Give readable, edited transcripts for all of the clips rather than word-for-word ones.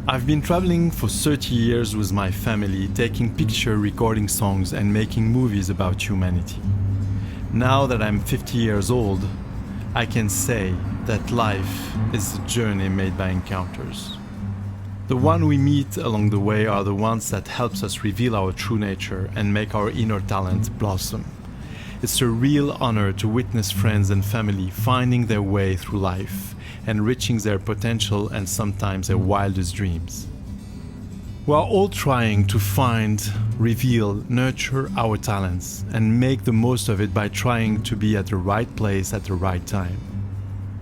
I've been traveling for 30 years with my family, taking pictures, recording songs, and making movies about humanity. Now that I'm 50 years old, I can say that life is a journey made by encounters. The ones we meet along the way are the ones that helps us reveal our true nature and make our inner talent blossom. It's a real honor to witness friends and family finding their way through life and reaching their potential and sometimes their wildest dreams. We are all trying to find, reveal, nurture our talents and make the most of it by trying to be at the right place at the right time.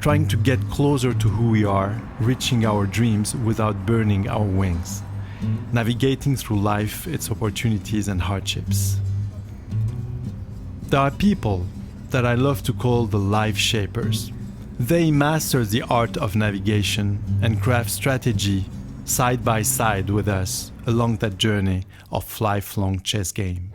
Trying to get closer to who we are, reaching our dreams without burning our wings. Navigating through life, its opportunities and hardships. There are people that I love to call the life shapers. They master the art of navigation and craft strategy side by side with us along that journey of lifelong chess game.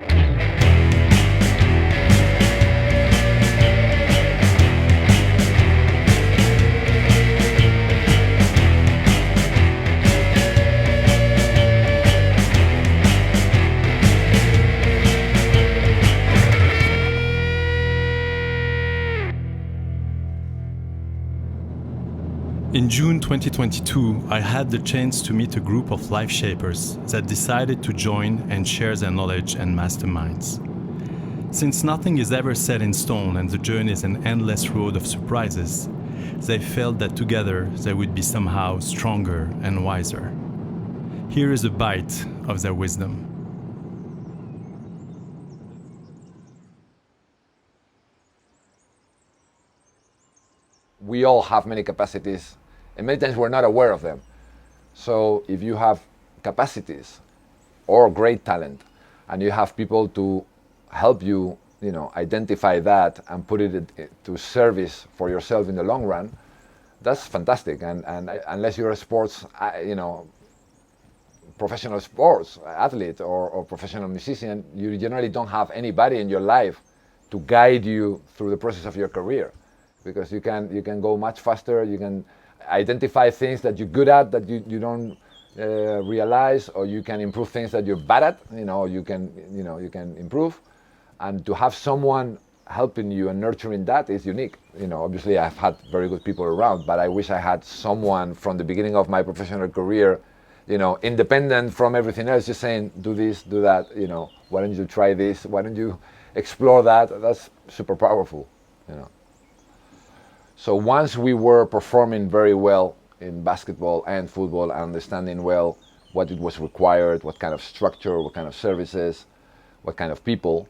In June 2022, I had the chance to meet a group of life shapers that decided to join and share their knowledge and masterminds. Since nothing is ever set in stone and the journey is an endless road of surprises, they felt that together they would be somehow stronger and wiser. Here is a bite of their wisdom. We all have many capacities, and many times we're not aware of them. So if you have capacities or great talent, and you have people to help you, identify that and put it to service for yourself in the long run, that's fantastic. And unless you're a sports, professional sports athlete or professional musician, you generally don't have anybody in your life to guide you through the process of your career. Because you can go much faster, you can identify things that you're good at that you don't realize, or you can improve things that you're bad at, you can improve. And to have someone helping you and nurturing that is unique. Obviously I've had very good people around, but I wish I had someone from the beginning of my professional career, independent from everything else, just saying, do this, do that, why don't you try this, why don't you explore that? That's super powerful, So once we were performing very well in basketball and football and understanding well what it was required, what kind of structure, what kind of services, what kind of people,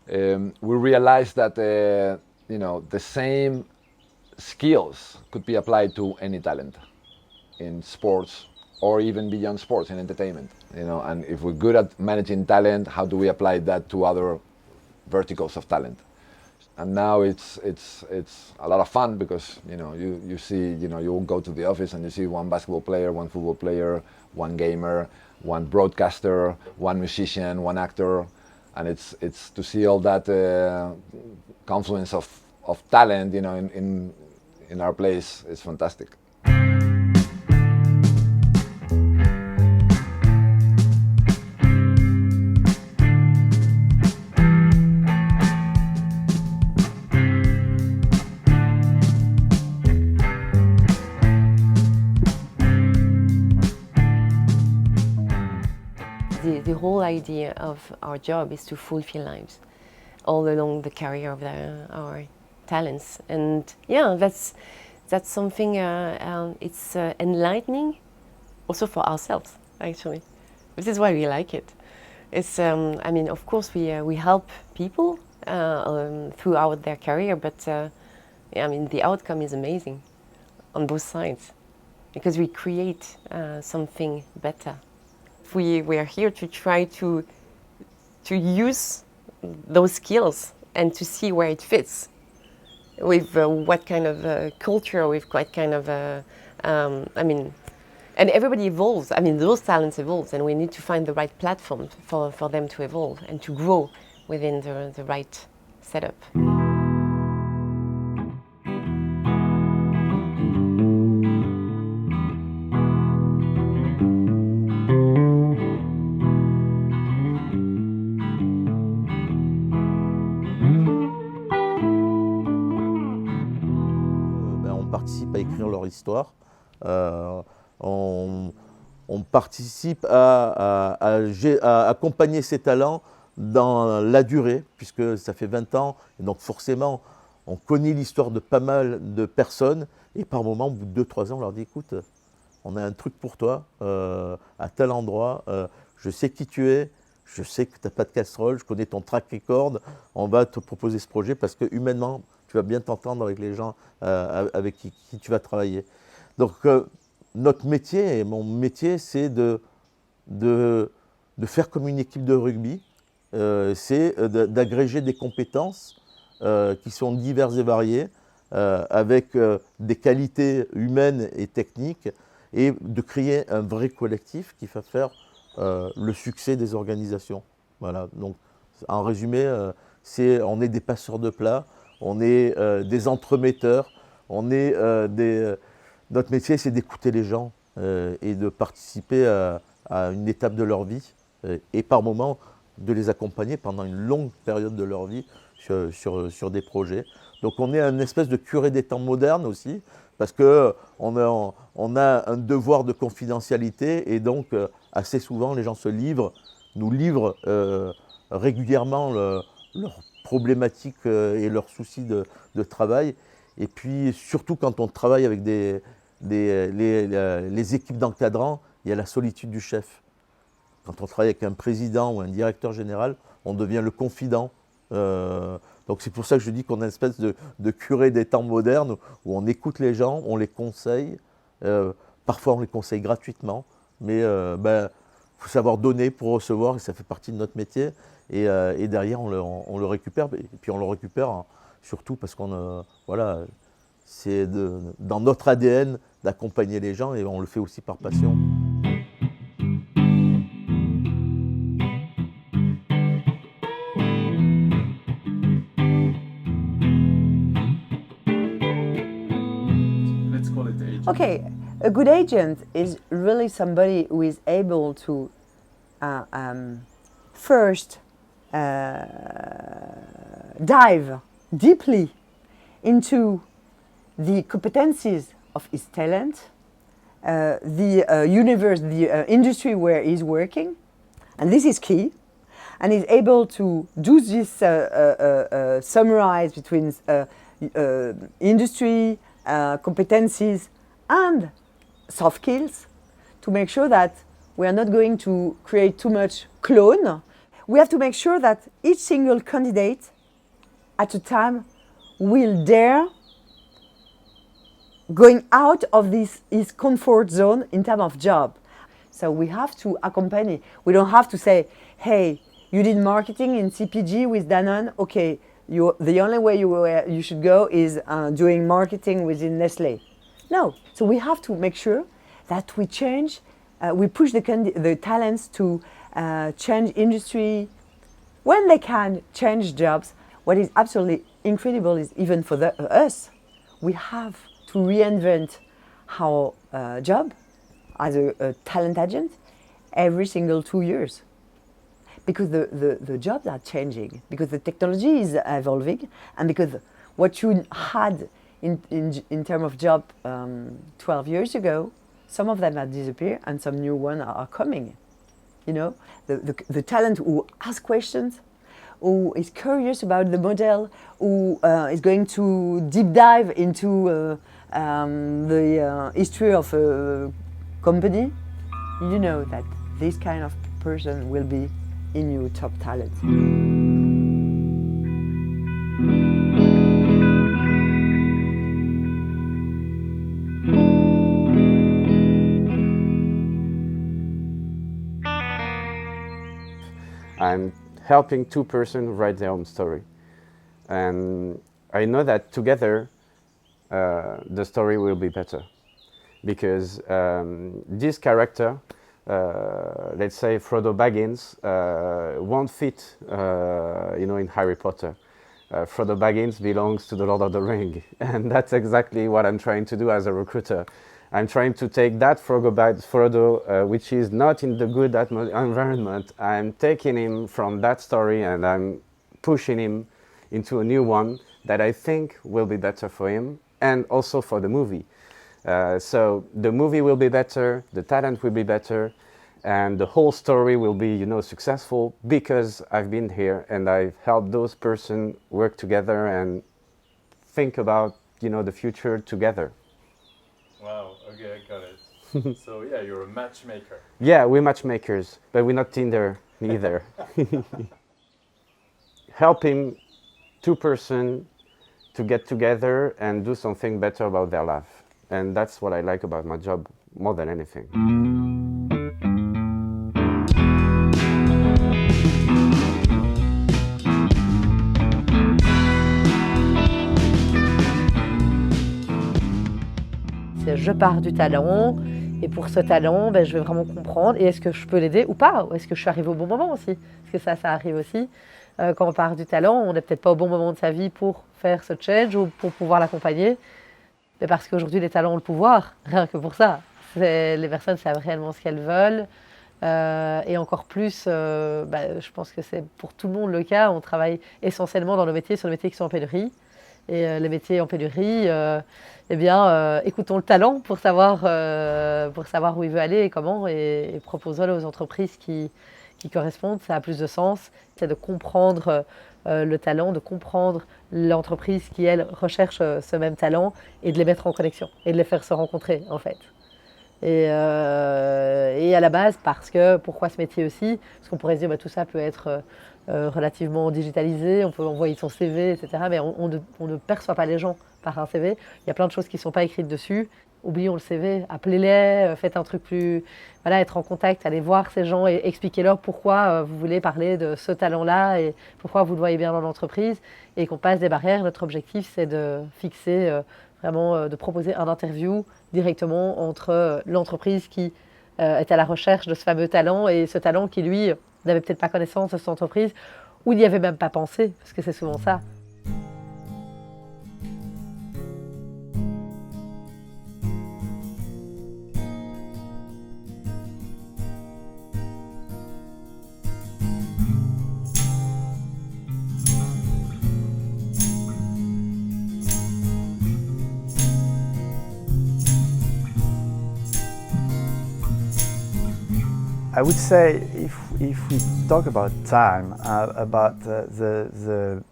we realized that the same skills could be applied to any talent in sports or even beyond sports in entertainment. And if we're good at managing talent, how do we apply that to other verticals of talent? And now it's a lot of fun because you see you go to the office and you see one basketball player, one football player, one gamer, one broadcaster, one musician, one actor, and it's to see all that confluence of talent in our place is fantastic. The whole idea of our job is to fulfill lives all along the career of our talents, and that's something. It's enlightening, also for ourselves. Actually, this is why we like it. It's of course we help people throughout their career, but the outcome is amazing on both sides because we create something better. We are here to try to use those skills and to see where it fits with what kind of culture, with what kind of and everybody evolves. Those talents evolve, and we need to find the right platform for them to evolve and to grow within the right setup. participent à écrire leur histoire. On participe à accompagner ces talents dans la durée, puisque ça fait 20 ans, et donc forcément, on connaît l'histoire de pas mal de personnes, et par moment, au bout de 2-3 ans, on leur dit, écoute, on a un truc pour toi, à tel endroit, je sais qui tu es, je sais que tu n'as pas de casserole, je connais ton track record, on va te proposer ce projet parce que humainement, tu vas bien t'entendre avec les gens avec qui tu vas travailler. Donc, notre métier, et mon métier, c'est de faire comme une équipe de rugby, c'est d'agréger des compétences qui sont diverses et variées, avec des qualités humaines et techniques, et de créer un vrai collectif qui va faire le succès des organisations. Voilà. Donc, en résumé, on est des passeurs de plats, on est des entremetteurs, notre métier, c'est d'écouter les gens et de participer à une étape de leur vie et par moment de les accompagner pendant une longue période de leur vie sur des projets. Donc on est un espèce de curé des temps modernes aussi, parce qu'on a un devoir de confidentialité et donc assez souvent les gens nous livrent régulièrement leurs problématiques et leurs soucis de travail. Et puis surtout quand on travaille avec les équipes d'encadrants, il y a la solitude du chef. Quand on travaille avec un président ou un directeur général, on devient le confident. Donc c'est pour ça que je dis qu'on a une espèce de curé des temps modernes où on écoute les gens, on les conseille. Parfois on les conseille gratuitement, mais faut savoir donner pour recevoir et ça fait partie de notre métier. Et derrière on le récupère, et puis on le récupère surtout parce voilà, c'est dans notre ADN d'accompagner les gens et on le fait aussi par passion. Okay, a good agent is really somebody who is able to first dive deeply into the competencies of his talent, the universe, the industry where he's working, and this is key. And is able to do this summarize between industry, competencies, and soft skills to make sure that we are not going to create too much clone. We have to make sure that each single candidate at a time will dare going out of his comfort zone in terms of job. So we have to accompany. We don't have to say, hey, you did marketing in CPG with Danone, okay, the only way you should go is doing marketing within Nestle. No, so we have to make sure that we change, we push the talents to change industry. When they can change jobs, what is absolutely incredible is even for us, we have to reinvent our job as a talent agent every single 2 years. Because the jobs are changing, because the technology is evolving, and because what you had in terms of job 12 years ago, some of them have disappeared and some new ones are coming. You know, the talent who asks questions, who is curious about the model, who is going to deep dive into the history of a company, you know that this kind of person will be in your top talent. I'm helping two persons write their own story. And I know that together the story will be better. Because this character, let's say Frodo Baggins, won't fit in Harry Potter. Frodo Baggins belongs to the Lord of the Ring, and that's exactly what I'm trying to do as a recruiter. I'm trying to take that Frodo, which is not in the good environment, I'm taking him from that story and I'm pushing him into a new one that I think will be better for him and also for the movie. So the movie will be better, the talent will be better, and the whole story will be, you know, successful because I've been here and I've helped those person work together and think about, you know, the future together. Wow, okay, I got it. So yeah, you're a matchmaker. Yeah, we're matchmakers, but we're not Tinder either. Helping two person to get together and do something better about their life. And that's what I like about my job more than anything. Je pars du talent et pour ce talent, ben, je vais vraiment comprendre et est-ce que je peux l'aider ou pas, ou est-ce que je suis arrivée au bon moment aussi, parce que ça arrive aussi. Quand on part du talent, on n'est peut-être pas au bon moment de sa vie pour faire ce change ou pour pouvoir l'accompagner, mais parce qu'aujourd'hui les talents ont le pouvoir, rien que pour ça. Les personnes savent réellement ce qu'elles veulent et encore plus, je pense que c'est pour tout le monde le cas, on travaille essentiellement dans nos métiers, sur les métiers qui sont en pénurie. Et les métiers en pénurie, écoutons le talent pour savoir où il veut aller et comment, et proposons-le aux entreprises qui correspondent. Ça a plus de sens. C'est de comprendre le talent, de comprendre l'entreprise qui, elle, recherche ce même talent et de les mettre en connexion et de les faire se rencontrer, en fait. Et à la base, pourquoi ce métier aussi? Parce qu'on pourrait se dire, tout ça peut être relativement digitalisé, on peut envoyer son CV, etc. Mais on ne perçoit pas les gens par un CV. Il y a plein de choses qui ne sont pas écrites dessus. Oublions le CV, appelez-les, faites un truc plus... Voilà, être en contact, allez voir ces gens et expliquez-leur pourquoi vous voulez parler de ce talent-là et pourquoi vous le voyez bien dans l'entreprise et qu'on passe des barrières. Notre objectif, c'est de fixer, de proposer un interview directement entre l'entreprise qui est à la recherche de ce fameux talent et ce talent qui, lui, n'avait peut-être pas connaissance de cette entreprise ou n'y avait même pas pensé, parce que c'est souvent ça. I would say if we talk about time, about the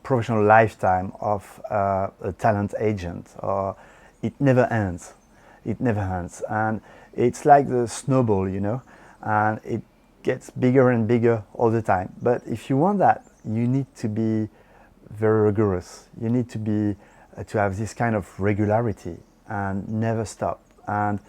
professional lifetime of a talent agent, it never ends. It never ends. And it's like the snowball, you know, and it gets bigger and bigger all the time. But if you want that, you need to be very rigorous. You need to be to have this kind of regularity and never stop. And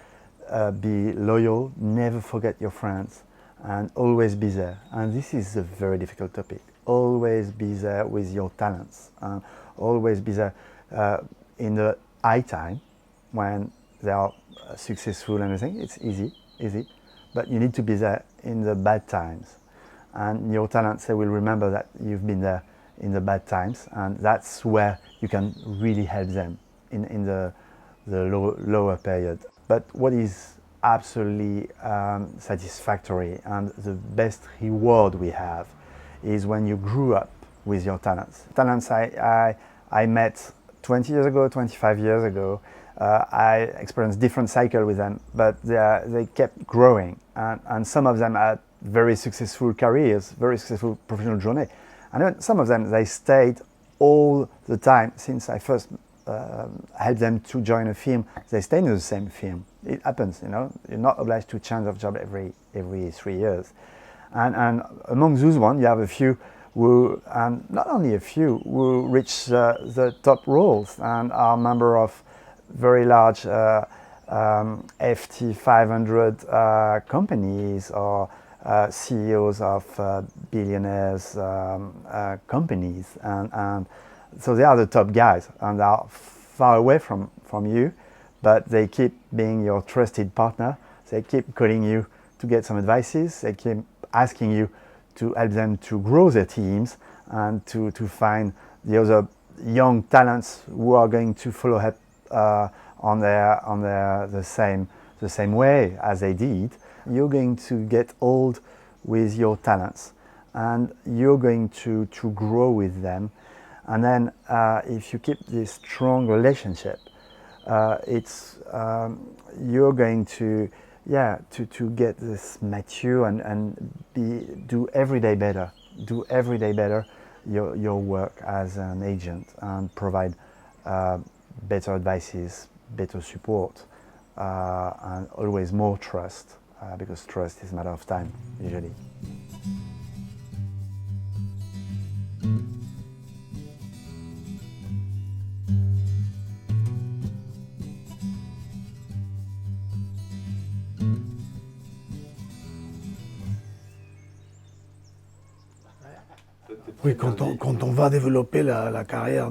be loyal, never forget your friends, and always be there. And this is a very difficult topic. Always be there with your talents, and always be there in the high time when they are successful and everything. It's easy, but you need to be there in the bad times. And your talents, they will remember that you've been there in the bad times, and that's where you can really help them in the lower period. But what is absolutely satisfactory and the best reward we have is when you grew up with your talents. Talents I met 20 years ago, 25 years ago. I experienced different cycle with them, but they kept growing, and some of them had very successful careers, very successful professional journey. And then some of them, they stayed all the time since I first help them to join a firm. They stay in the same firm. It happens, you know. You're not obliged to change of job every 3 years. And among those ones, you have a few who, and not only a few, who reach the top roles and are member of very large FT 500 companies or CEOs of billionaires companies, and so they are the top guys and they are far away from you, but they keep being your trusted partner. They keep calling you to get some advices. They keep asking you to help them to grow their teams and to find the other young talents who are going to follow up on the same way as they did. You're going to get old with your talents, and you're going to grow with them. And then if you keep this strong relationship, you're going to get this mature and do every day better your work as an agent and provide better advices, better support, and always more trust, because trust is a matter of time usually. Oui, quand on va développer la carrière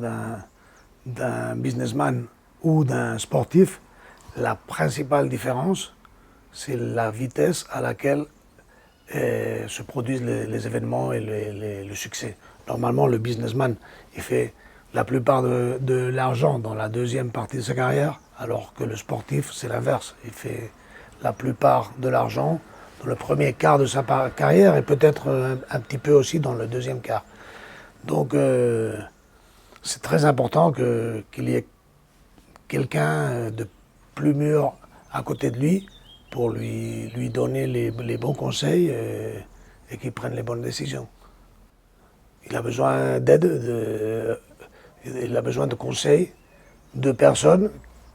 d'un businessman ou d'un sportif, la principale différence, c'est la vitesse à laquelle se produisent les événements et le succès. Normalement, le businessman, il fait la plupart de l'argent dans la deuxième partie de sa carrière, alors que le sportif, c'est l'inverse. Il fait la plupart de l'argent dans le premier quart de sa carrière et peut-être un petit peu aussi dans le deuxième quart. Donc, c'est très important qu'il y ait quelqu'un de plus mûr à côté de lui pour lui donner les bons conseils et qu'il prenne les bonnes décisions. Il a besoin d'aide, il a besoin de conseils de personnes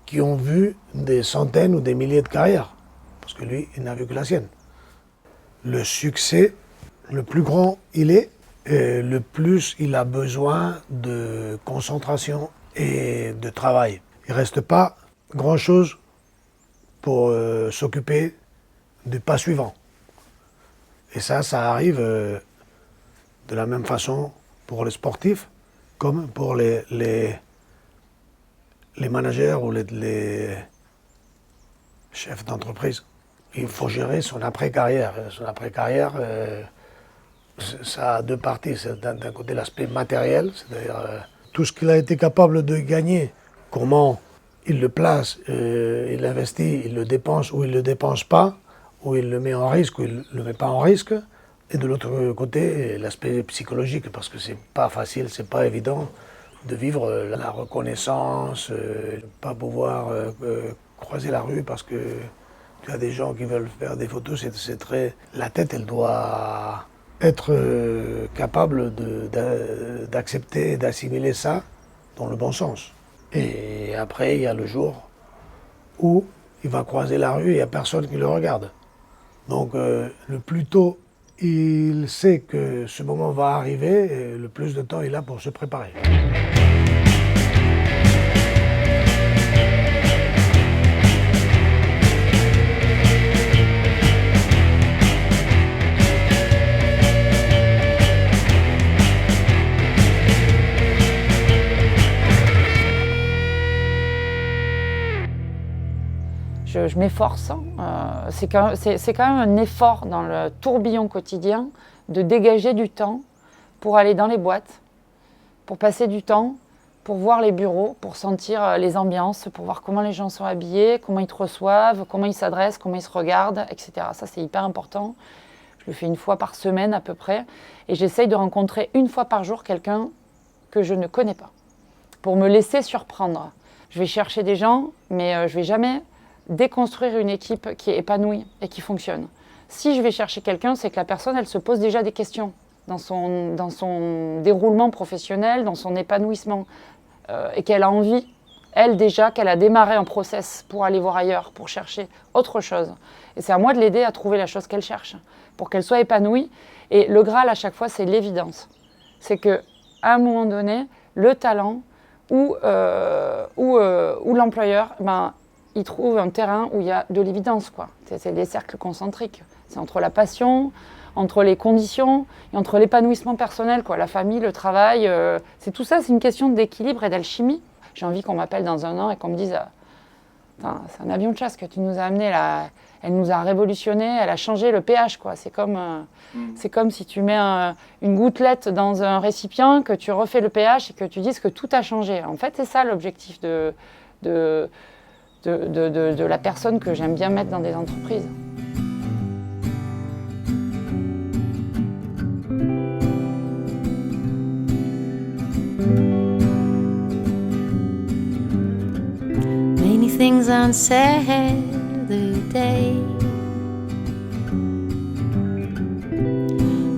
qui ont vu des centaines ou des milliers de carrières, parce que lui, il n'a vu que la sienne. Le succès, le plus grand il est, le plus il a besoin de concentration et de travail. Il ne reste pas grand-chose pour s'occuper du pas suivant. Et ça arrive de la même façon pour les sportifs comme pour les managers ou les chefs d'entreprise. Il faut gérer son après-carrière. Son après-carrière, ça a deux parties. C'est d'un côté l'aspect matériel, c'est-à-dire tout ce qu'il a été capable de gagner, comment il le place, il l'investit, il le dépense ou il ne le dépense pas, ou il le met en risque ou il ne le met pas en risque. Et de l'autre côté, l'aspect psychologique, parce que c'est pas facile, c'est pas évident de vivre la reconnaissance, ne pas pouvoir croiser la rue parce que tu as des gens qui veulent faire des photos, c'est très... La tête, elle doit être capable d'accepter et d'assimiler ça dans le bon sens. Et après, il y a le jour où il va croiser la rue et il n'y a personne qui le regarde. Donc le plus tôt il sait que ce moment va arriver, et le plus de temps il a pour se préparer. Je m'efforce. C'est quand même un effort dans le tourbillon quotidien de dégager du temps pour aller dans les boîtes, pour passer du temps, pour voir les bureaux, pour sentir les ambiances, pour voir comment les gens sont habillés, comment ils te reçoivent, comment ils s'adressent, comment ils se regardent, etc. Ça, c'est hyper important. Je le fais une fois par semaine à peu près. Et j'essaye de rencontrer une fois par jour quelqu'un que je ne connais pas, pour me laisser surprendre. Je vais chercher des gens, mais je ne vais jamais déconstruire une équipe qui est épanouie et qui fonctionne. Si je vais chercher quelqu'un, c'est que la personne, elle se pose déjà des questions dans son déroulement professionnel, dans son épanouissement, et qu'elle a envie, elle déjà, qu'elle a démarré un process pour aller voir ailleurs, pour chercher autre chose. Et c'est à moi de l'aider à trouver la chose qu'elle cherche, pour qu'elle soit épanouie. Et le Graal, à chaque fois, c'est l'évidence. C'est qu'à un moment donné, le talent ou l'employeur, il trouve un terrain où il y a de l'évidence, quoi. C'est des cercles concentriques. C'est entre la passion, entre les conditions et entre l'épanouissement personnel, quoi. La famille, le travail, c'est tout ça, c'est une question d'équilibre et d'alchimie. J'ai envie qu'on m'appelle dans un an et qu'on me dise c'est un avion de chasse que tu nous as amené là. Elle nous a révolutionné, elle a changé le pH, quoi. C'est comme si tu mets une gouttelette dans un récipient, que tu refais le pH et que tu dises que tout a changé. En fait, c'est ça l'objectif de la personne que j'aime bien mettre dans des entreprises. things unsaid the day.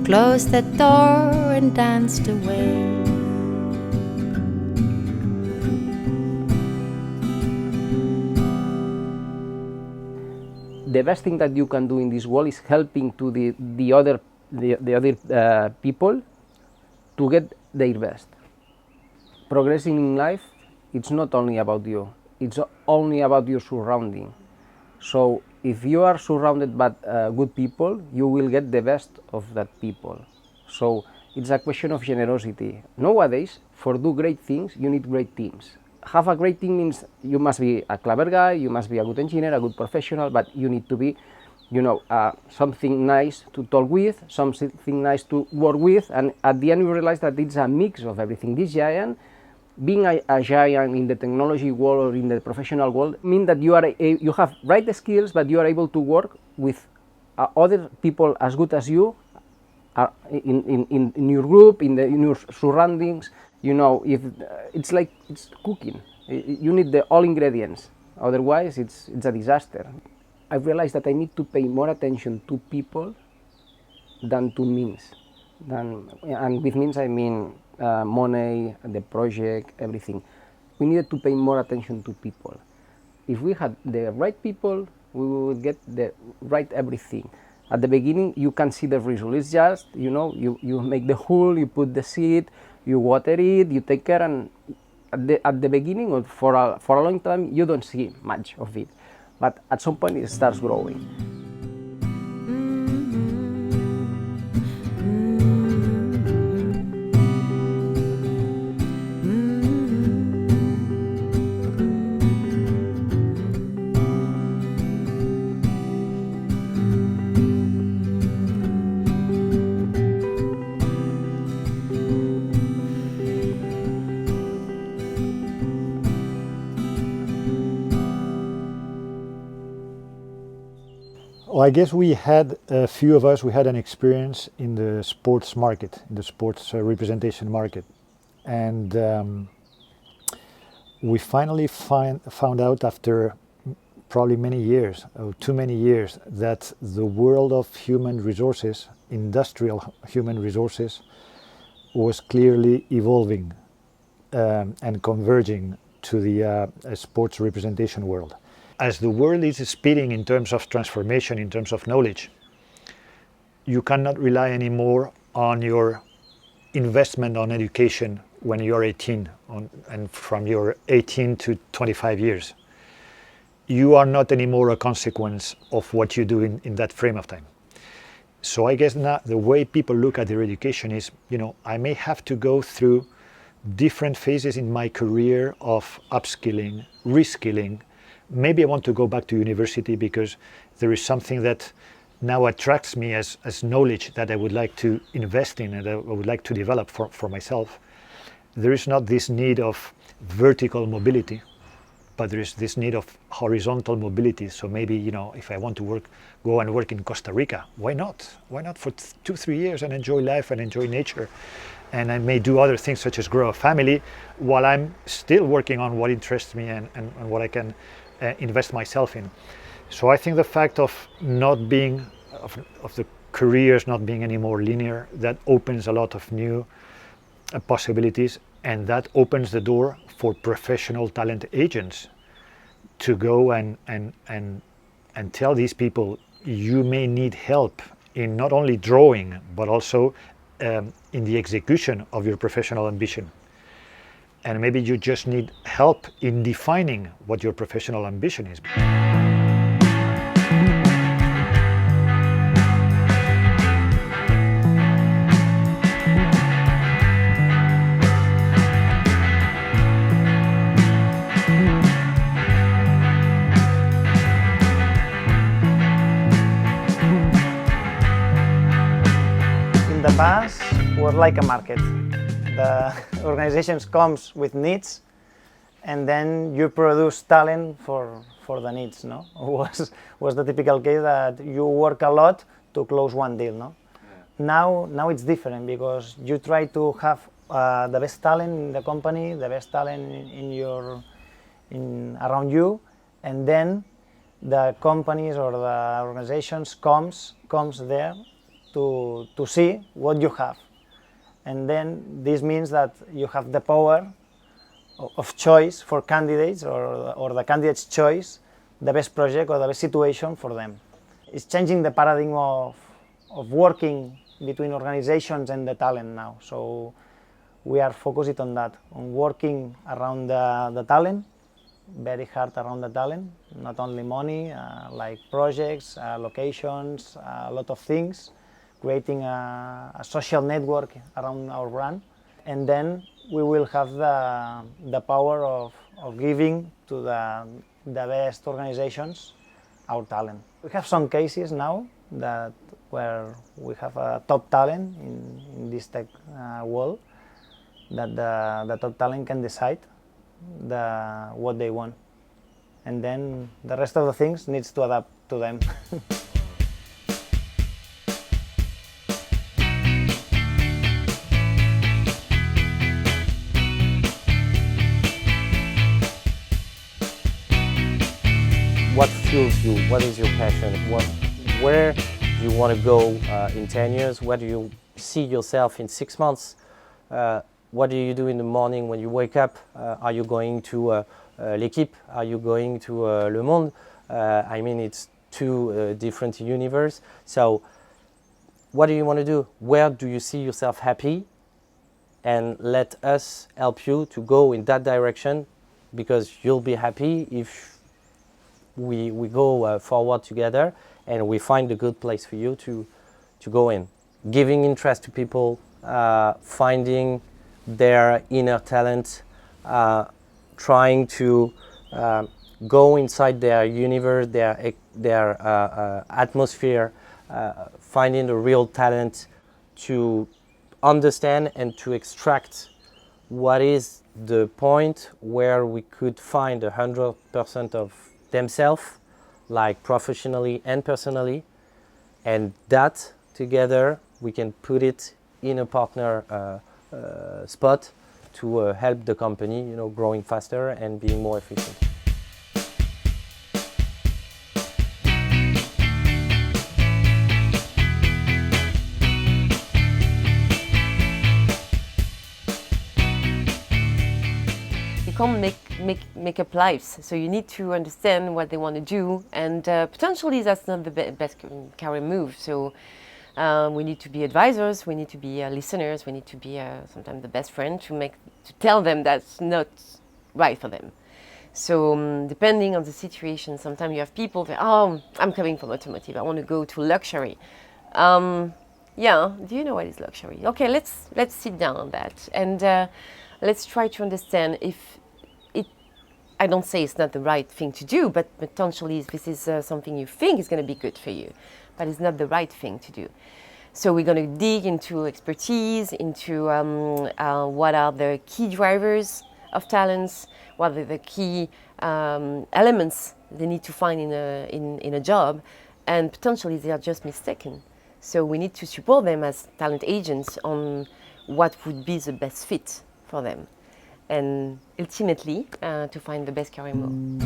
Closed the door and danced away. The best thing that you can do in this world is helping to the other people to get their best. Progressing in life, it's not only about you, it's only about your surrounding. So if you are surrounded by good people, you will get the best of that people. So it's a question of generosity. Nowadays, for do great things, you need great teams. Have a great team means you must be a clever guy, you must be a good engineer, a good professional, but you need to be, you know, something nice to talk with, something nice to work with, and at the end you realize that it's a mix of everything. This giant, being a giant in the technology world or in the professional world, means that you have right skills, but you are able to work with other people as good as you in your group, in your surroundings. You know, if it's like it's cooking, you need all ingredients, otherwise it's a disaster. I've realized that I need to pay more attention to people than to means. And with means I mean money, the project, everything. We needed to pay more attention to people. If we had the right people, we would get the right everything. At the beginning, you can see the result. It's just, you know, you make the hole, you put the seed, you water it, you take care, and at the beginning or for a long time, you don't see much of it. But at some point, it starts growing. Well, I guess we had a few of us, we had an experience in the sports market, in the sports representation market. And we finally found out after probably many years, or too many years, that the world of human resources, industrial human resources, was clearly evolving and converging to the sports representation world. As the world is speeding in terms of transformation, in terms of knowledge, you cannot rely anymore on your investment on education when you're 18 and from your 18 to 25 years. You are not anymore a consequence of what you do in that frame of time. So I guess now the way people look at their education is, you know, I may have to go through different phases in my career of upskilling, reskilling. Maybe I want to go back to university because there is something that now attracts me as knowledge that I would like to invest in and I would like to develop for myself. There is not this need of vertical mobility, but there is this need of horizontal mobility. So maybe, you know, if I want to go and work in Costa Rica, why not? Why not for 2-3 years and enjoy life and enjoy nature? And I may do other things such as grow a family while I'm still working on what interests me and what I can invest myself in. So I think the fact of not being, of the careers not being any more linear, that opens a lot of new possibilities, and that opens the door for professional talent agents to go and tell these people, you may need help in not only drawing, but also in the execution of your professional ambition. And maybe you just need help in defining what your professional ambition is. In the past, was like a market. The organizations comes with needs, and then you produce talent for the needs. No, was the typical case that you work a lot to close one deal. No, yeah. Now it's different because you try to have the best talent in the company, the best talent around you, and then the companies or the organizations comes there to see what you have. And then this means that you have the power of choice for candidates or the candidate's choice, the best project or the best situation for them. It's changing the paradigm of working between organizations and the talent now. So we are focused on that, on working around the talent, very hard around the talent, not only money, like projects, locations, a lot of things, creating a social network around our brand. And then we will have the power of giving to the best organizations our talent. We have some cases now where we have a top talent in this tech world, that the top talent can decide what they want, and then the rest of the things needs to adapt to them. What fuels you? What is your passion? Where do you want to go in 10 years? Where do you see yourself in 6 months? What do you do in the morning when you wake up? Are you going to L'Équipe? Are you going to Le Monde? I mean, it's two different universes. So what do you want to do? Where do you see yourself happy? And let us help you to go in that direction, because you'll be happy if we go forward together and we find a good place for you to go in. Giving interest to people, finding their inner talent, trying to go inside their universe, their atmosphere, finding the real talent, to understand and to extract what is the point where we could find 100% of themselves, like professionally and personally, and that together we can put it in a partner spot to help the company, growing faster and being more efficient. You can't make up lives, so you need to understand what they want to do, and potentially that's not the best career move. So we need to be advisors, we need to be listeners, we need to be sometimes the best friend to tell them that's not right for them. So depending on the situation, sometimes you have people that, oh, I'm coming from automotive, I want to go to luxury. Yeah, do you know what is luxury? Okay, let's sit down on that, and let's try to understand if I don't say it's not the right thing to do, but potentially this is something you think is going to be good for you, but it's not the right thing to do. So we're going to dig into expertise, into what are the key drivers of talents, what are the key elements they need to find in a job, and potentially they are just mistaken. So we need to support them as talent agents on what would be the best fit for them, and ultimately to find the best career move.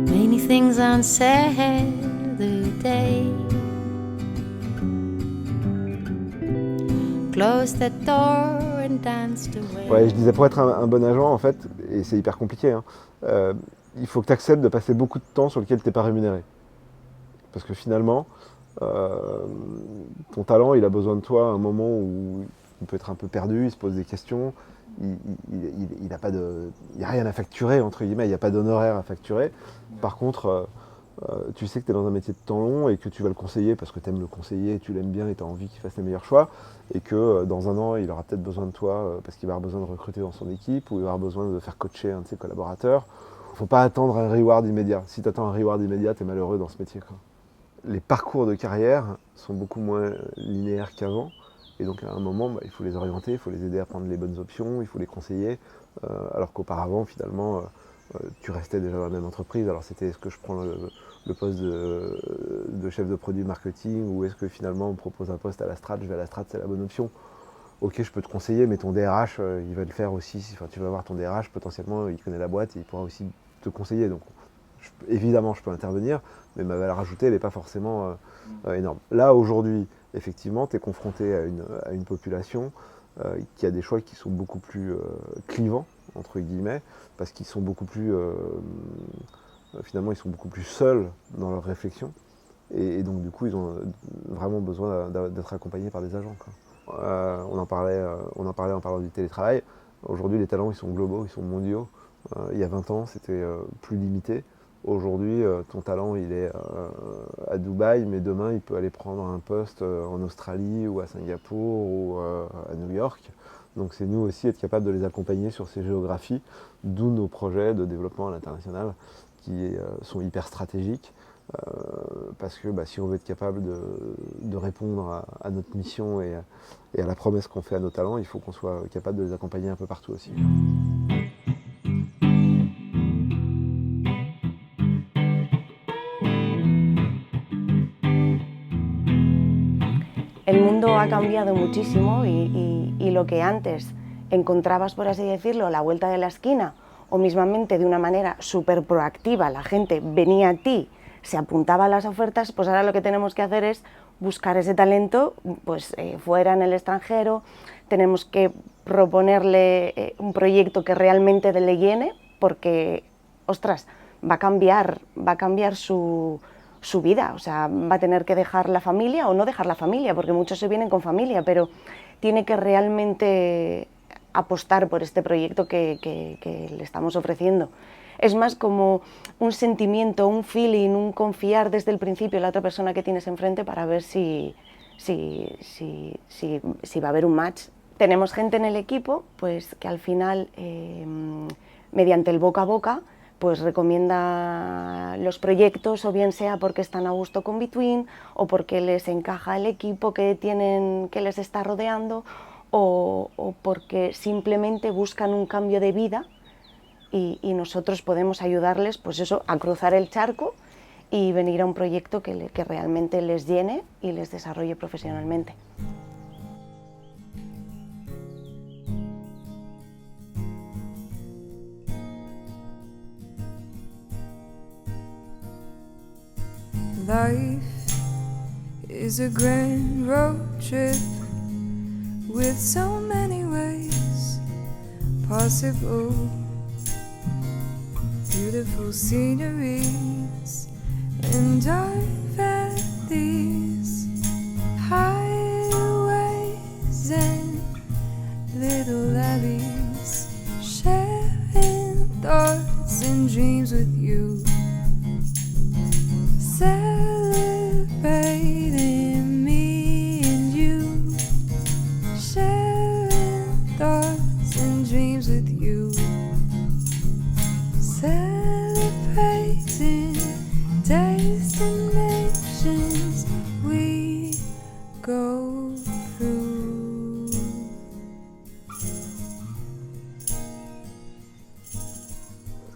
Many things unsaid the day. Closed the door and danced away. Ouais, je disais, pour être un bon agent, en fait, et c'est hyper compliqué, hein, il faut que tu acceptes de passer beaucoup de temps sur lequel tu n'es pas rémunéré. Parce que finalement, ton talent, il a besoin de toi à un moment où il peut être un peu perdu, il se pose des questions, il n'y a rien à facturer, entre guillemets, il n'y a pas d'honoraire à facturer. Par contre, tu sais que tu es dans un métier de temps long et que tu vas le conseiller parce que tu aimes le conseiller, et tu l'aimes bien et tu as envie qu'il fasse les meilleurs choix, et que dans un an, il aura peut-être besoin de toi parce qu'il va avoir besoin de recruter dans son équipe, ou il va avoir besoin de faire coacher un de ses collaborateurs. Il ne faut pas attendre un reward immédiat. Si tu attends un reward immédiat, tu es malheureux dans ce métier, quoi. Les parcours de carrière sont beaucoup moins linéaires qu'avant, et donc à un moment, il faut les orienter, il faut les aider à prendre les bonnes options, il faut les conseiller, alors qu'auparavant, finalement, tu restais déjà dans la même entreprise. Alors c'était, est-ce que je prends le poste de chef de produit marketing ou est-ce que finalement on me propose un poste à la strat, je vais à la strat, c'est la bonne option. Ok, je peux te conseiller, mais ton DRH, il va le faire aussi. Enfin, tu vas voir ton DRH, potentiellement, il connaît la boîte et il pourra aussi te conseiller. Donc, évidemment, je peux intervenir, mais ma valeur ajoutée, elle n'est pas forcément énorme. Là, aujourd'hui, effectivement, tu es confronté à une population qui a des choix qui sont beaucoup plus clivants, entre guillemets, parce qu'ils sont beaucoup plus, finalement, ils sont beaucoup plus seuls dans leur réflexion. Et donc, du coup, ils ont vraiment besoin d'être accompagnés par des agents, quoi. On en parlait en parlant du télétravail. Aujourd'hui, les talents, ils sont globaux, ils sont mondiaux. Il y a 20 ans, c'était plus limité. Aujourd'hui, ton talent, il est à Dubaï, mais demain, il peut aller prendre un poste en Australie ou à Singapour ou à New York. Donc c'est nous aussi être capable de les accompagner sur ces géographies, d'où nos projets de développement à l'international qui sont hyper stratégiques. Parce que si on veut être capable de répondre à notre mission et à la promesse qu'on fait à nos talents, il faut qu'on soit capable de les accompagner un peu partout aussi. El mundo ha cambiado muchísimo y lo que antes encontrabas, por así decirlo, a la vuelta de la esquina o mismamente de una manera súper proactiva, la gente venía a ti, se apuntaba a las ofertas, pues ahora lo que tenemos que hacer es buscar ese talento pues, fuera en el extranjero, tenemos que proponerle un proyecto que realmente le llene porque, ostras, va a cambiar su vida, o sea, va a tener que dejar la familia o no dejar la familia, porque muchos se vienen con familia, pero tiene que realmente apostar por este proyecto que le estamos ofreciendo. Es más como un sentimiento, un feeling, un confiar desde el principio en la otra persona que tienes enfrente para ver si va a haber un match. Tenemos gente en el equipo pues, que al final, mediante el boca a boca, pues recomienda los proyectos, o bien sea porque están a gusto con Between, o porque les encaja el equipo que les está rodeando, o porque simplemente buscan un cambio de vida y nosotros podemos ayudarles pues eso, a cruzar el charco y venir a un proyecto que realmente les llene y les desarrolle profesionalmente. Life is a grand road trip with so many ways possible. Beautiful sceneries and dark valleys, highways and little alleys, sharing thoughts and dreams with you. Celebrating me and you, sharing thoughts and dreams with you, celebrating destinations we go through.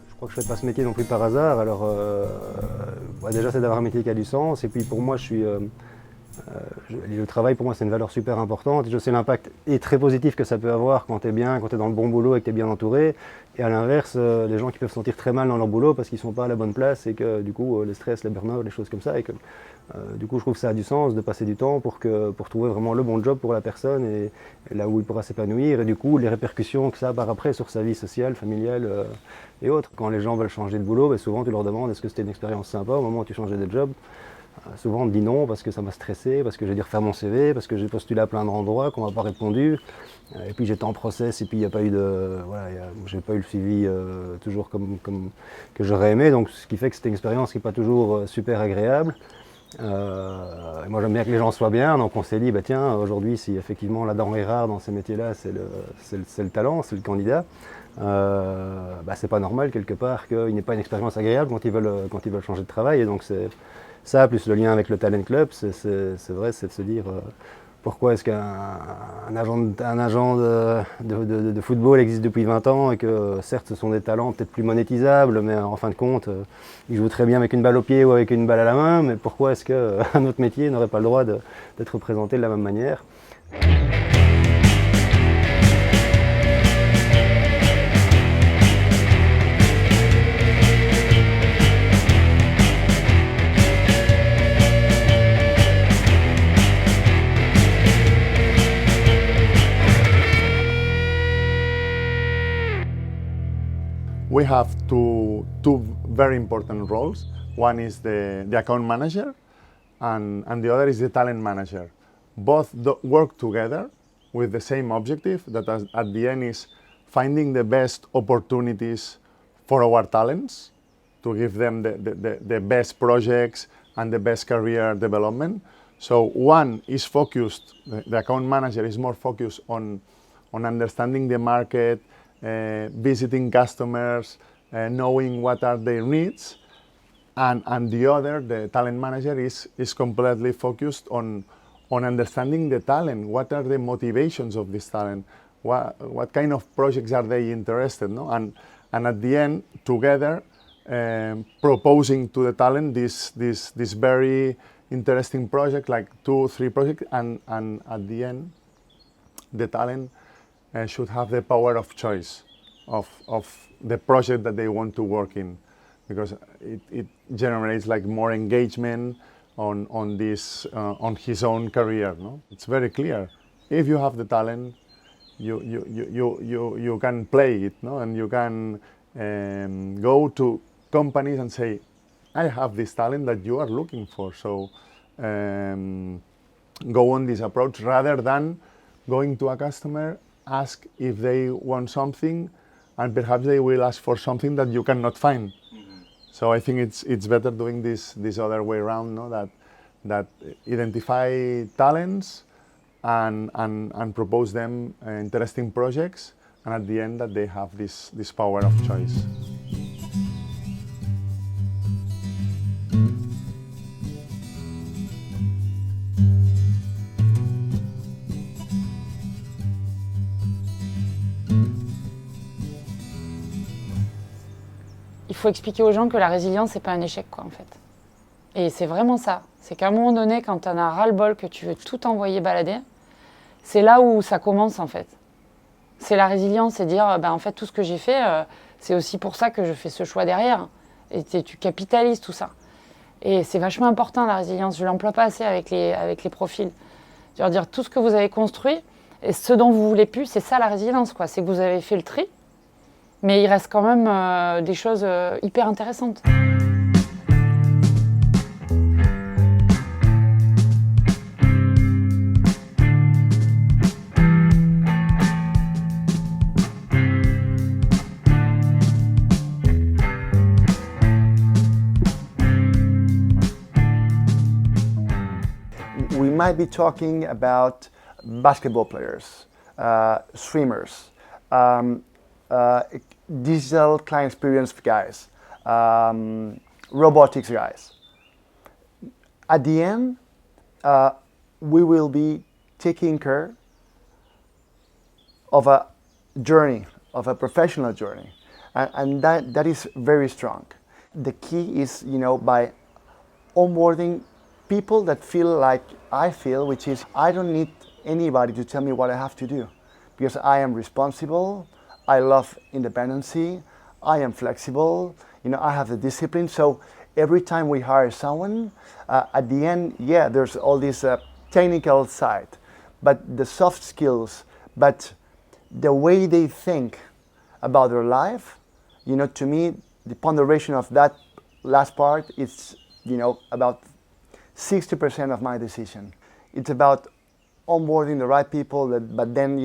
Je crois que je ne fais pas ce métier non plus par hasard. Alors, déjà, c'est d'avoir un métier qui a du sens. Et puis, pour moi, le travail, pour moi, c'est une valeur super importante. Je sais l'impact et très positif que ça peut avoir quand tu es bien, quand tu es dans le bon boulot et que tu es bien entouré. Et à l'inverse, les gens qui peuvent se sentir très mal dans leur boulot parce qu'ils ne sont pas à la bonne place et que, du coup, le stress, le burn-out, les choses comme ça. Et que, du coup, je trouve que ça a du sens de passer du temps pour trouver vraiment le bon job pour la personne et là où il pourra s'épanouir. Et du coup, les répercussions que ça a par après sur sa vie sociale, familiale et autres. Quand les gens veulent changer de boulot, souvent tu leur demandes est-ce que c'était une expérience sympa au moment où tu changeais de job. Souvent on te dit non parce que ça m'a stressé, parce que j'ai dû refaire mon CV, parce que j'ai postulé à plein d'endroits qu'on m'a pas répondu. Et puis j'étais en process et puis il n'y a pas eu j'ai pas eu le suivi toujours comme que j'aurais aimé. Donc ce qui fait que c'était une expérience qui n'est pas toujours super agréable. Moi j'aime bien que les gens soient bien, donc on s'est dit tiens, aujourd'hui si effectivement la denrée rare dans ces métiers-là c'est le talent, c'est le candidat, c'est pas normal quelque part qu'il n'ait pas une expérience agréable quand ils veulent changer de travail. Et donc c'est ça, plus le lien avec le Talent Club, c'est vrai, c'est de se dire Pourquoi est-ce qu'un agent de football existe depuis 20 ans et que certes ce sont des talents peut-être plus monétisables, mais en fin de compte, ils jouent très bien avec une balle au pied ou avec une balle à la main, mais pourquoi est-ce qu'un autre métier n'aurait pas le droit d'être présenté de la même manière? We have two very important roles. One is the account manager, and the other is the talent manager. Both work together with the same objective, that at the end is finding the best opportunities for our talents, to give them the best projects and the best career development. So one is focused, the account manager is more focused on understanding the market, visiting customers, knowing what are their needs, and the other, the talent manager, is completely focused on understanding the talent. What are the motivations of this talent? What kind of projects are they interested in? No? And at the end, together, proposing to the talent this very interesting project, like 2 or 3 projects, and at the end, the talent should have the power of choice of the project that they want to work in, because it generates like more engagement on his own career. No? It's very clear. If you have the talent, you can play it, no? And you can go to companies and say, I have this talent that you are looking for, so go on this approach, rather than going to a customer, ask if they want something, and perhaps they will ask for something that you cannot find. So I think it's better doing this other way around, no? That identify talents and propose them interesting projects, and at the end that they have this power of choice. Il faut expliquer aux gens que la résilience, c'est pas un échec, quoi, en fait. Et c'est vraiment ça. C'est qu'à un moment donné, quand tu en as ras-le-bol, que tu veux tout envoyer balader, c'est là où ça commence, en fait. C'est la résilience, c'est dire, en fait, tout ce que j'ai fait, c'est aussi pour ça que je fais ce choix derrière. Et tu capitalises tout ça. Et c'est vachement important, la résilience. Je ne l'emploie pas assez avec les profils. Je veux dire, tout ce que vous avez construit, et ce dont vous voulez plus, c'est ça la résilience, quoi. C'est que vous avez fait le tri, mais il reste quand même des choses hyper intéressantes. We might be talking about basketball players, swimmers, digital client experience guys, robotics guys. At the end, we will be taking care of a journey, of a professional journey, and that is very strong. The key is, by onboarding people that feel like I feel, which is I don't need anybody to tell me what I have to do, because I am responsible, I love independency, I am flexible, I have the discipline. So every time we hire someone, at the end, there's all this technical side, but the soft skills, but the way they think about their life, to me, the ponderation of that last part is, about 60% of my decision. It's about onboarding the right people, but then,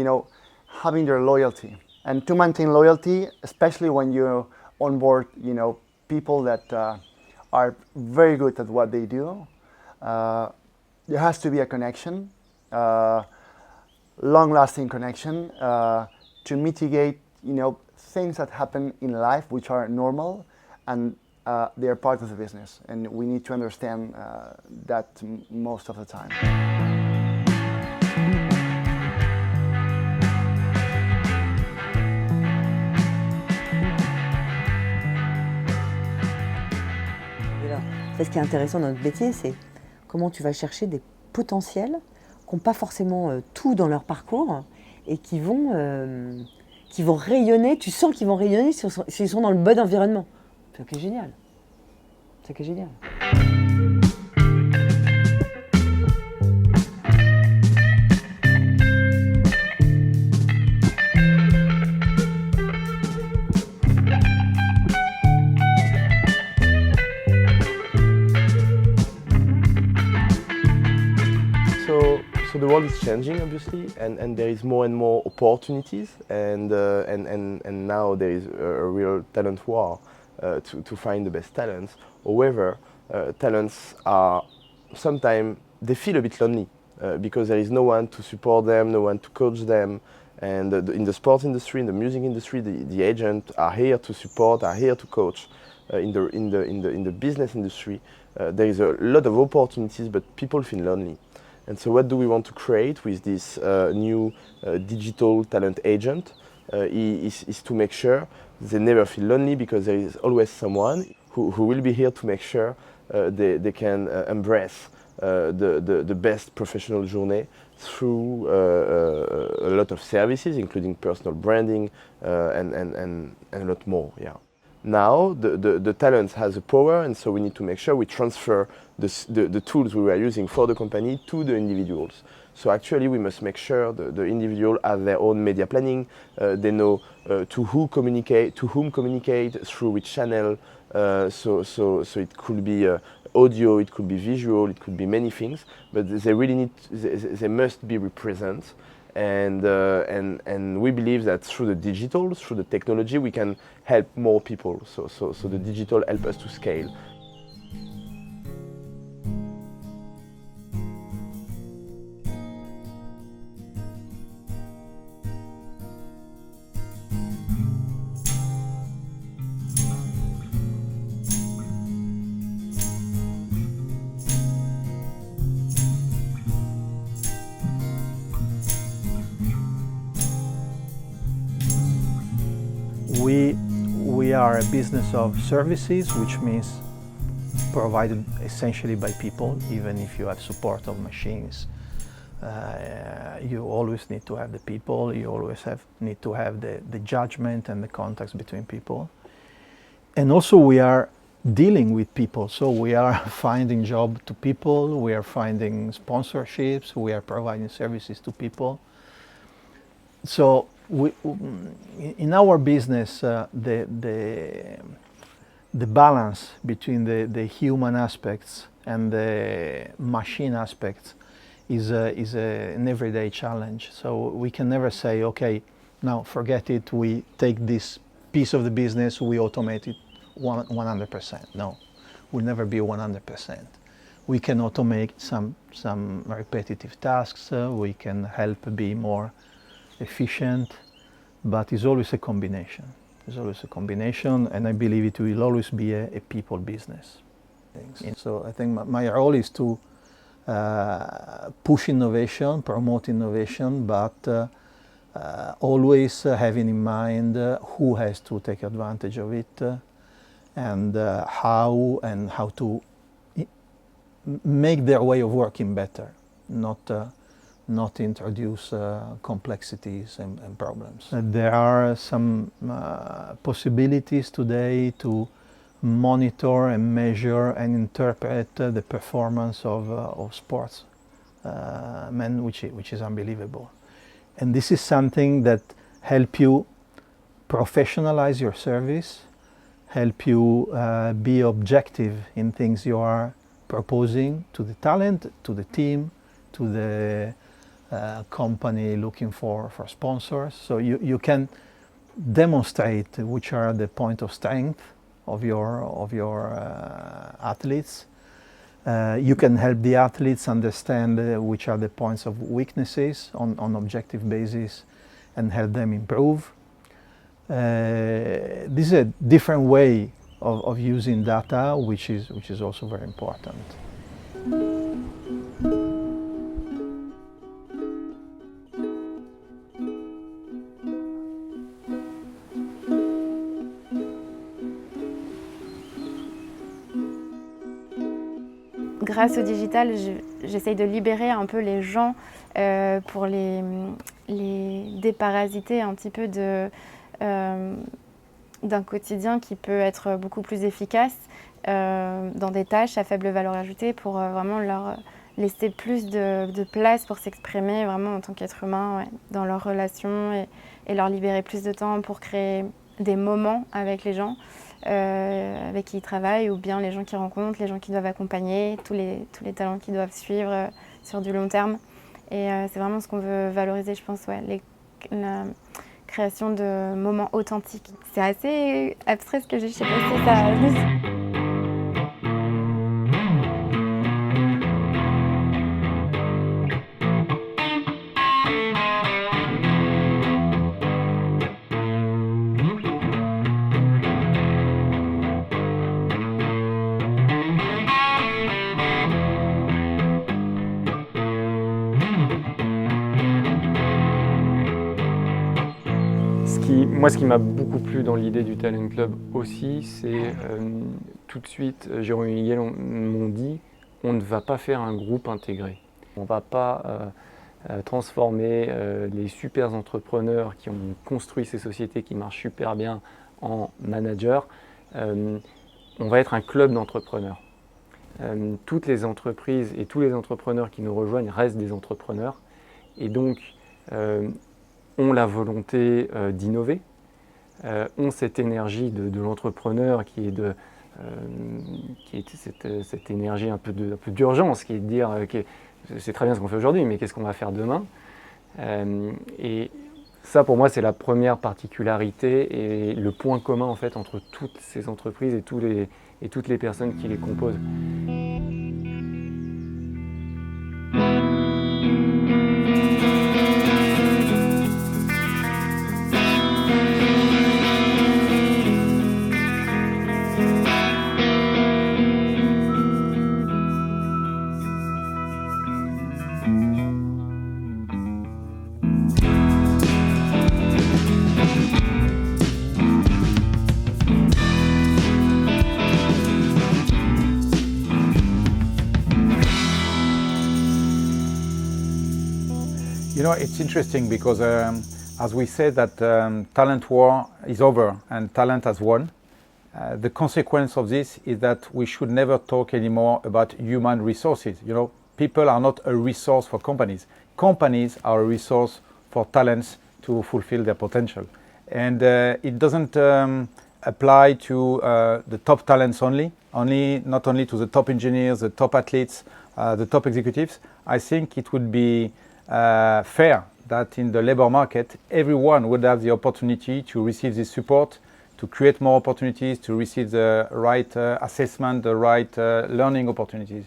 having their loyalty. And to maintain loyalty, especially when you onboard, people that are very good at what they do, there has to be a connection, long-lasting connection, to mitigate, things that happen in life which are normal, and they are part of the business, and we need to understand that most of the time. Voilà. En fait, ce qui est intéressant dans notre métier, c'est comment tu vas chercher des potentiels qui n'ont pas forcément tout dans leur parcours et qui vont rayonner, tu sens qu'ils vont rayonner s'ils sont dans le bon environnement. C'est ça qui est génial. C'est ça qui est génial. So the world is changing, obviously, and there is more and more opportunities, and now there is a real talent war to find the best talents. However, talents are sometimes they feel a bit lonely because there is no one to support them, no one to coach them. And in the sports industry, in the music industry, the agents are here to support, are here to coach. In the business industry, there is a lot of opportunities, but people feel lonely. And so what do we want to create with this new digital talent agent is to make sure they never feel lonely, because there is always someone who will be here to make sure they can embrace the best professional journey through a lot of services, including personal branding and a lot more. Yeah. Now the talent has a power, and so we need to make sure we transfer the tools we were using for the company to the individuals. So actually we must make sure the individual have their own media planning, they know to whom communicate, through which channel, so it could be audio, it could be visual, it could be many things, but they must be represented. And we believe that through the digital, through the technology, we can help more people. So the digital help us to scale. We are a business of services, which means provided essentially by people, even if you have support of machines. You always need to have the people, you always need to have the judgment and the contacts between people. And also we are dealing with people, so we are finding job to people, we are finding sponsorships, we are providing services to people. So in our business, the balance between the human aspects and the machine aspects is an everyday challenge. So we can never say, okay, now forget it, we take this piece of the business, we automate it 100%. No, we'll never be 100%. We can automate some repetitive tasks, we can help be more efficient, but it's always a combination. It's always a combination, and I believe it will always be a people business. So I think my role is to push innovation, promote innovation, but always having in mind who has to take advantage of it and how to make their way of working better, not introduce complexities and problems. There are some possibilities today to monitor and measure and interpret the performance of sports men, which is unbelievable. And this is something that help you professionalize your service, help you be objective in things you are proposing to the talent, to the team, to the company looking for sponsors. So you can demonstrate which are the point of strength of your athletes. You can help the athletes understand which are the points of weaknesses on objective basis and help them improve. This is a different way of using data, which is also very important. grâce au digital, j'essaye de libérer un peu les gens pour les déparasiter un petit peu d'un quotidien qui peut être beaucoup plus efficace dans des tâches à faible valeur ajoutée pour vraiment leur laisser plus de place pour s'exprimer vraiment en tant qu'être humain dans leurs relations et leur libérer plus de temps pour créer des moments avec les gens avec qui ils travaillent ou bien les gens qu'ils rencontrent, les gens qu'ils doivent accompagner, tous les talents qu'ils doivent suivre sur du long terme. Et c'est vraiment ce qu'on veut valoriser, je pense, la création de moments authentiques. C'est assez abstrait ce que je sais pas si ça... Moi, ce qui m'a beaucoup plu dans l'idée du Talent Club aussi, c'est tout de suite, Jérôme et Miguel m'ont dit, on ne va pas faire un groupe intégré. On ne va pas transformer les super entrepreneurs qui ont construit ces sociétés qui marchent super bien en managers. On va être un club d'entrepreneurs. Toutes les entreprises et tous les entrepreneurs qui nous rejoignent restent des entrepreneurs et donc ont la volonté d'innover, ont cette énergie de l'entrepreneur qui est cette énergie un peu d'urgence, qui est de dire c'est très bien ce qu'on fait aujourd'hui, mais qu'est-ce qu'on va faire demain? Et ça, pour moi, c'est la première particularité et le point commun en fait entre toutes ces entreprises et toutes les personnes qui les composent. You know, it's interesting because as we say that talent war is over and talent has won, the consequence of this is that we should never talk anymore about human resources. You know, people are not a resource for companies. Companies are a resource for talents to fulfill their potential. And it doesn't apply to the top talents not only to the top engineers, the top athletes, the top executives. I think it would be fair that in the labor market, everyone would have the opportunity to receive this support, to create more opportunities, to receive the right assessment, the right learning opportunities.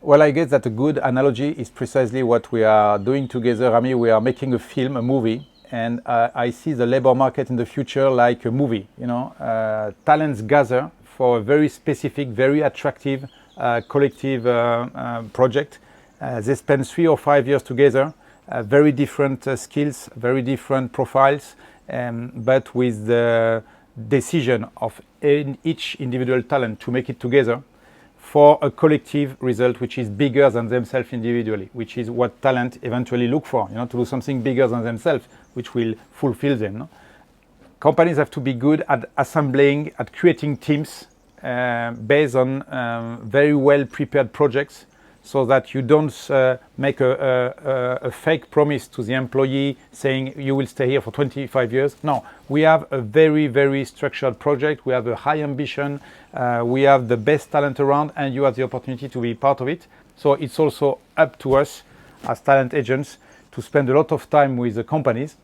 Well, I guess that a good analogy is precisely what we are doing together, Rami. We are making a film, a movie, and I see the labor market in the future like a movie. You know, talents gather for a very specific, very attractive collective project. They spend 3 or 5 years together, very different skills, very different profiles, but with the decision of each individual talent to make it together for a collective result which is bigger than themselves individually, which is what talent eventually look for, you know, to do something bigger than themselves, which will fulfill them. No? Companies have to be good at assembling, at creating teams based on very well prepared projects, so that you don't make a fake promise to the employee saying you will stay here for 25 years. No, we have a very, very structured project. We have a high ambition. We have the best talent around, and you have the opportunity to be part of it. So it's also up to us as talent agents to spend a lot of time with the companies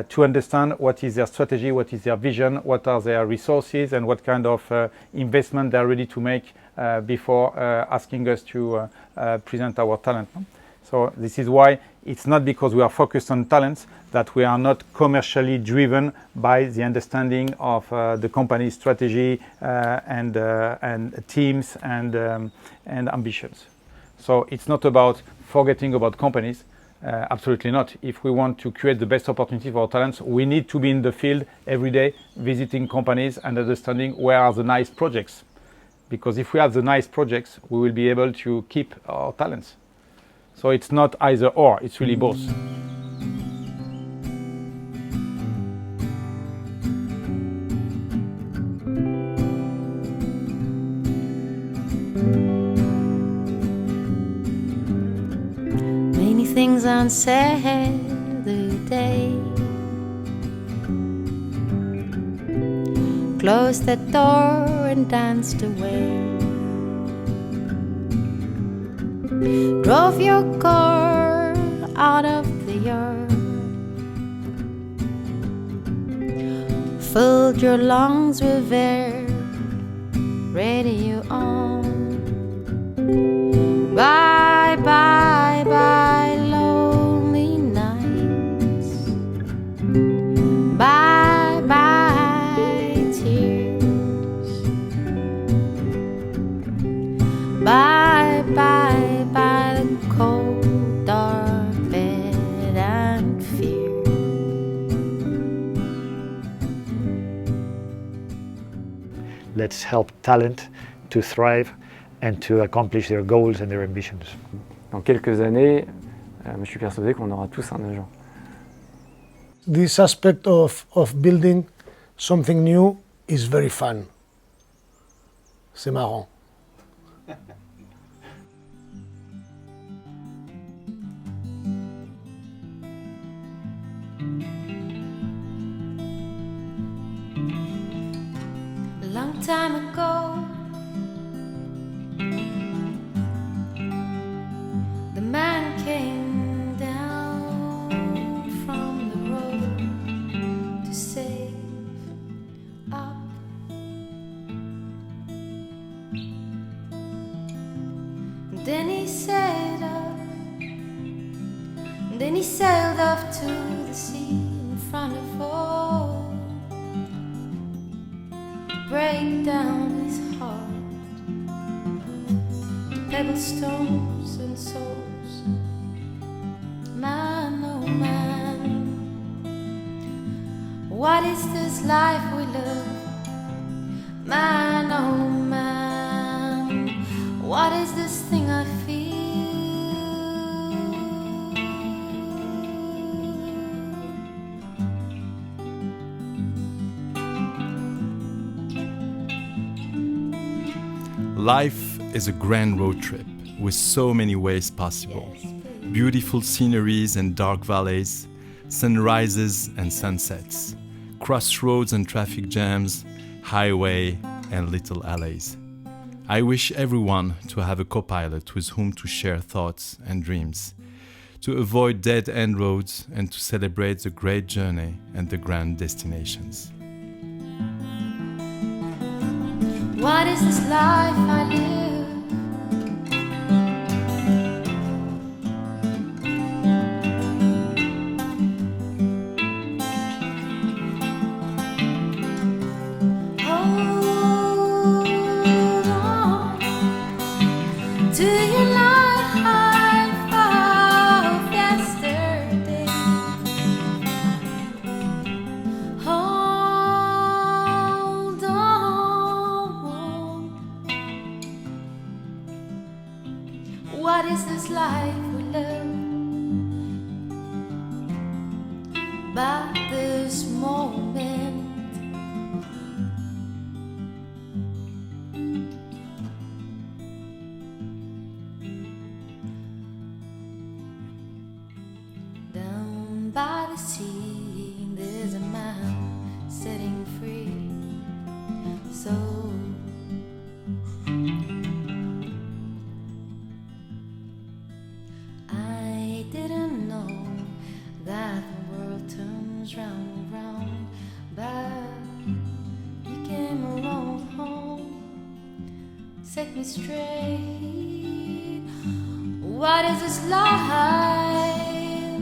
to understand what is their strategy, what is their vision, what are their resources, and what kind of investment they're ready to make before asking us to present our talent. So this is why it's not because we are focused on talents that we are not commercially driven by the understanding of the company's strategy and teams and ambitions. So it's not about forgetting about companies. Absolutely not. If we want to create the best opportunity for our talents, we need to be in the field every day, visiting companies and understanding where are the nice projects. because if we have the nice projects, we will be able to keep our talents. So it's not either or, it's really both. Many things unsaid the day. Closed the door and danced away. Drove your car out of the yard. Filled your lungs with air. Radio on. Bye, bye, bye, lonely nights. Bye, bye, tears. Bye, bye, bye, the cold, dark bed and fear. Let's help talent to thrive and to accomplish their goals and their ambitions. Dans quelques années, je suis persuadé qu'on aura tous un agent. This aspect of building something new is very fun. C'est marrant. A long time ago, the man came down from the road to save up. Then he sailed up, then he sailed off to the sea in front of all. Break down his heart, pebble stones and souls. Man, oh man, what is this life we live? Man, oh man, what is this thing I feel? Life is a grand road trip with so many ways possible. Beautiful sceneries and dark valleys, sunrises and sunsets, crossroads and traffic jams, highway and little alleys. I wish everyone to have a co-pilot with whom to share thoughts and dreams, to avoid dead-end roads and to celebrate the great journey and the grand destinations. What is this life I live? Hold on to your life of yesterday. Hold on. What is this life we live? But this moment, down by the sea, there's a man setting free. So I didn't know that the world turns round and round, but you came along home, set me straight. What is this life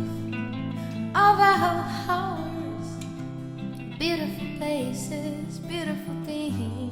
of our hours? Beautiful places, beautiful things.